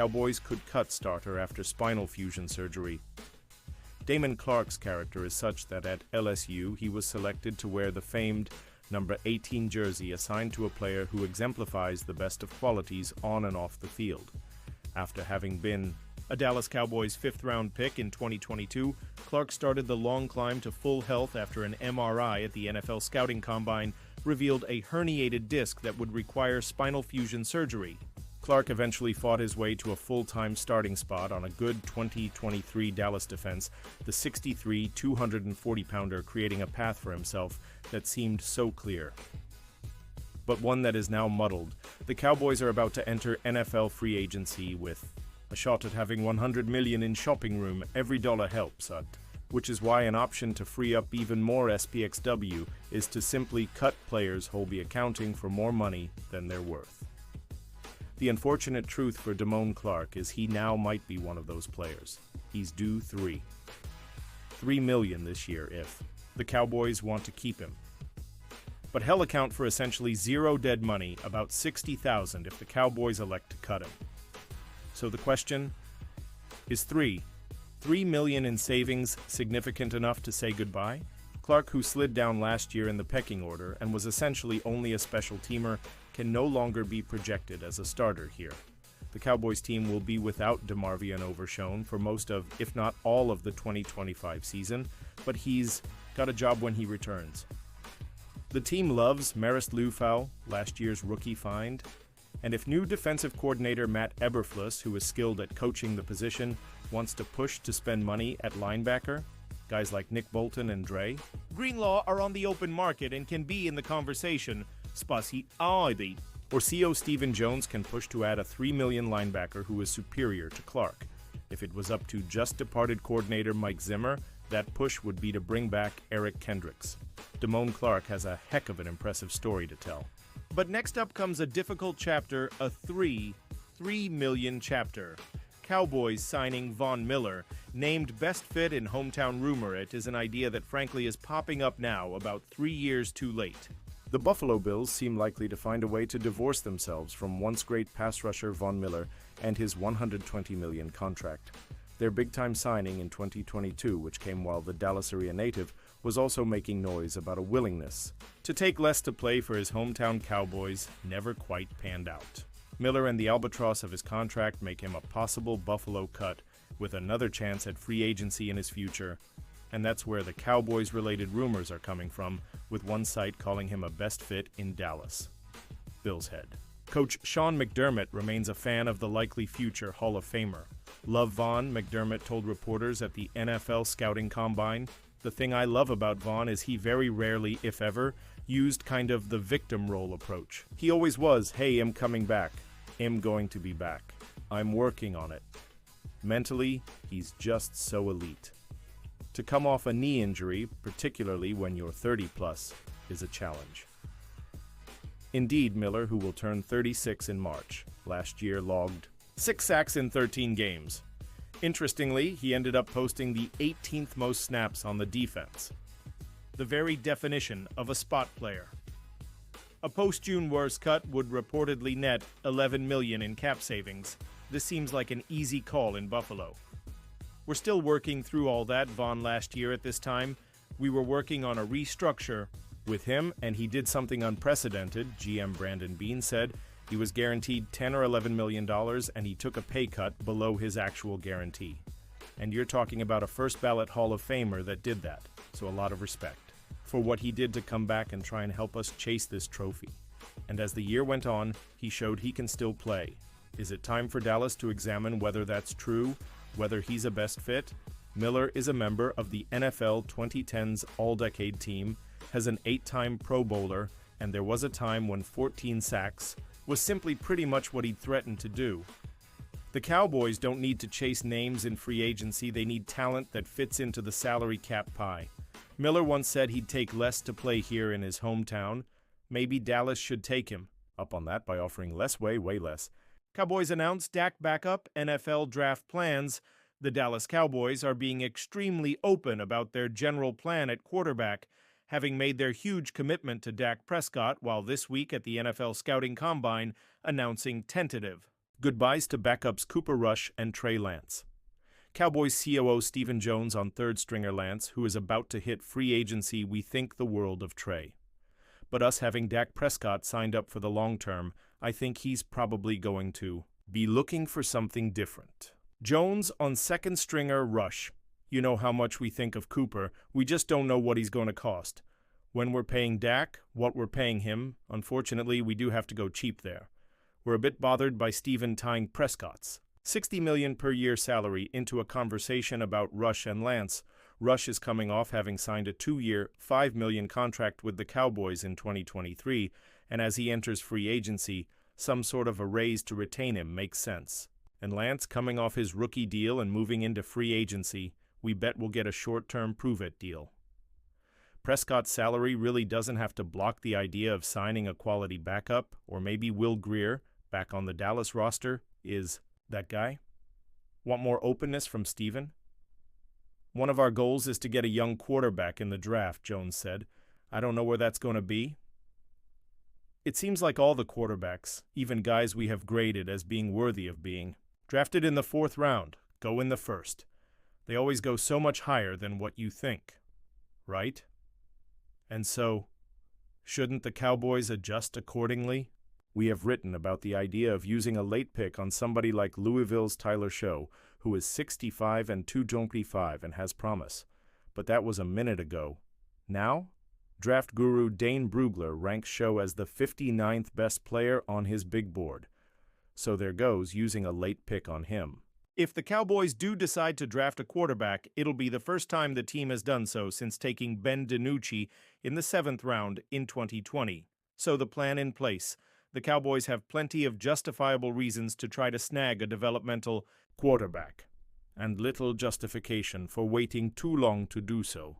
Cowboys could cut starter after spinal fusion surgery. Damone Clark's character is such that at LSU he was selected to wear the famed number 18 jersey assigned to a player who exemplifies the best of qualities on and off the field. After having been a Dallas Cowboys fifth-round pick in 2022, Clark started the long climb to full health after an MRI at the NFL Scouting Combine revealed a herniated disc that would require spinal fusion surgery. Clark eventually fought his way to a full-time starting spot on a good 2023 Dallas defense, the 6'3", 240-pounder creating a path for himself that seemed so clear. But one that is now muddled. The Cowboys are about to enter NFL free agency with a shot at having $100 million in shopping room. Every dollar helps, which is why an option to free up even more SPXW is to simply cut players who'll be accounting for more money than they're worth. The unfortunate truth for Damone Clark is he now might be one of those players. He's due $3 million this year if the Cowboys want to keep him. But he'll account for essentially zero dead money, about $60,000 if the Cowboys elect to cut him. So the question is $3 million in savings significant enough to say goodbye? Clark, who slid down last year in the pecking order and was essentially only a special teamer, can no longer be projected as a starter here. The Cowboys team will be without DeMarvion Overshown for most of, if not all of the 2025 season, but he's got a job when he returns. The team loves Marist Liufau, last year's rookie find, and if new defensive coordinator Matt Eberflus, who is skilled at coaching the position, wants to push to spend money at linebacker, guys like Nick Bolton and Dre Greenlaw are on the open market and can be in the conversation. Spasi Aidi. Or CO Stephen Jones can push to add a $3 million linebacker who is superior to Clark. If it was up to just departed coordinator Mike Zimmer, that push would be to bring back Eric Kendricks. Damone Clark has a heck of an impressive story to tell. But next up comes a difficult chapter, a $3 million chapter. Cowboys signing Von Miller, named best fit in hometown rumor. It is an idea that frankly is popping up now, about 3 years too late. The Buffalo Bills seem likely to find a way to divorce themselves from once great pass rusher Von Miller and his $120 million contract. Their big-time signing in 2022, which came while the Dallas area native was also making noise about a willingness to take less to play for his hometown Cowboys, never quite panned out. Miller and the albatross of his contract make him a possible Buffalo cut with another chance at free agency in his future, and that's where the Cowboys-related rumors are coming from, with one site calling him a best fit in Dallas. Bill's head. Coach Sean McDermott remains a fan of the likely future Hall of Famer. Love Von, McDermott told reporters at the NFL Scouting Combine. The thing I love about Von is he very rarely, if ever, used kind of the victim role approach. He always was, hey, I'm coming back. I'm going to be back. I'm working on it. Mentally, he's just so elite. To come off a knee injury, particularly when you're 30+, is a challenge. Indeed, Miller, who will turn 36 in March, last year logged 6 sacks in 13 games. Interestingly, he ended up posting the 18th most snaps on the defense. The very definition of a spot player. A post-June worst cut would reportedly net $11 million in cap savings. This seems like an easy call in Buffalo. We're still working through all that. Von last year at this time, we were working on a restructure with him, and he did something unprecedented. GM Brandon Beane said he was guaranteed $10 or $11 million, and he took a pay cut below his actual guarantee. And you're talking about a first-ballot Hall of Famer that did that, so a lot of respect for what he did to come back and try and help us chase this trophy. And as the year went on, he showed he can still play. Is it time for Dallas to examine whether that's true, whether he's a best fit? Miller is a member of the NFL 2010s All-Decade team, has an 8-time Pro Bowler, and there was a time when 14 sacks was simply pretty much what he'd threatened to do. The Cowboys don't need to chase names in free agency, they need talent that fits into the salary cap pie. Miller once said he'd take less to play here in his hometown. Maybe Dallas should take him up on that by offering less, way less. Cowboys announced Dak backup NFL draft plans. The Dallas Cowboys are being extremely open about their general plan at quarterback, having made their huge commitment to Dak Prescott while this week at the NFL Scouting Combine announcing tentative Goodbyes to backups Cooper Rush and Trey Lance. Cowboys COO Stephen Jones on third-stringer Lance, who is about to hit free agency. We think the world of Trey. But us having Dak Prescott signed up for the long term, I think he's probably going to be looking for something different. Jones on second-stringer Rush. You know how much we think of Cooper, we just don't know what he's going to cost. When we're paying Dak, what we're paying him, unfortunately we do have to go cheap there. We're a bit bothered by Stephen tying Prescott's $60 million per year salary into a conversation about Rush and Lance. Rush is coming off having signed a 2-year, $5 million contract with the Cowboys in 2023, and as he enters free agency, some sort of a raise to retain him makes sense. And Lance coming off his rookie deal and moving into free agency, we bet we'll get a short-term prove-it deal. Prescott's salary really doesn't have to block the idea of signing a quality backup, or maybe Will Grier, back on the Dallas roster, is that guy? Want more openness from Stephen? One of our goals is to get a young quarterback in the draft, Jones said. I don't know where that's going to be. It seems like all the quarterbacks, even guys we have graded as being worthy of being drafted in the 4th round, go in the 1st. They always go so much higher than what you think, right? And so, shouldn't the Cowboys adjust accordingly? We have written about the idea of using a late pick on somebody like Louisville's Tyler Show, who is 65 and 225 and has promise. But that was a minute ago. Now, draft guru Dane Brugler ranks Show as the 59th best player on his big board. So there goes using a late pick on him. If the Cowboys do decide to draft a quarterback, it'll be the first time the team has done so since taking Ben DiNucci in the 7th round in 2020. So the plan in place. The Cowboys have plenty of justifiable reasons to try to snag a developmental quarterback, and little justification for waiting too long to do so.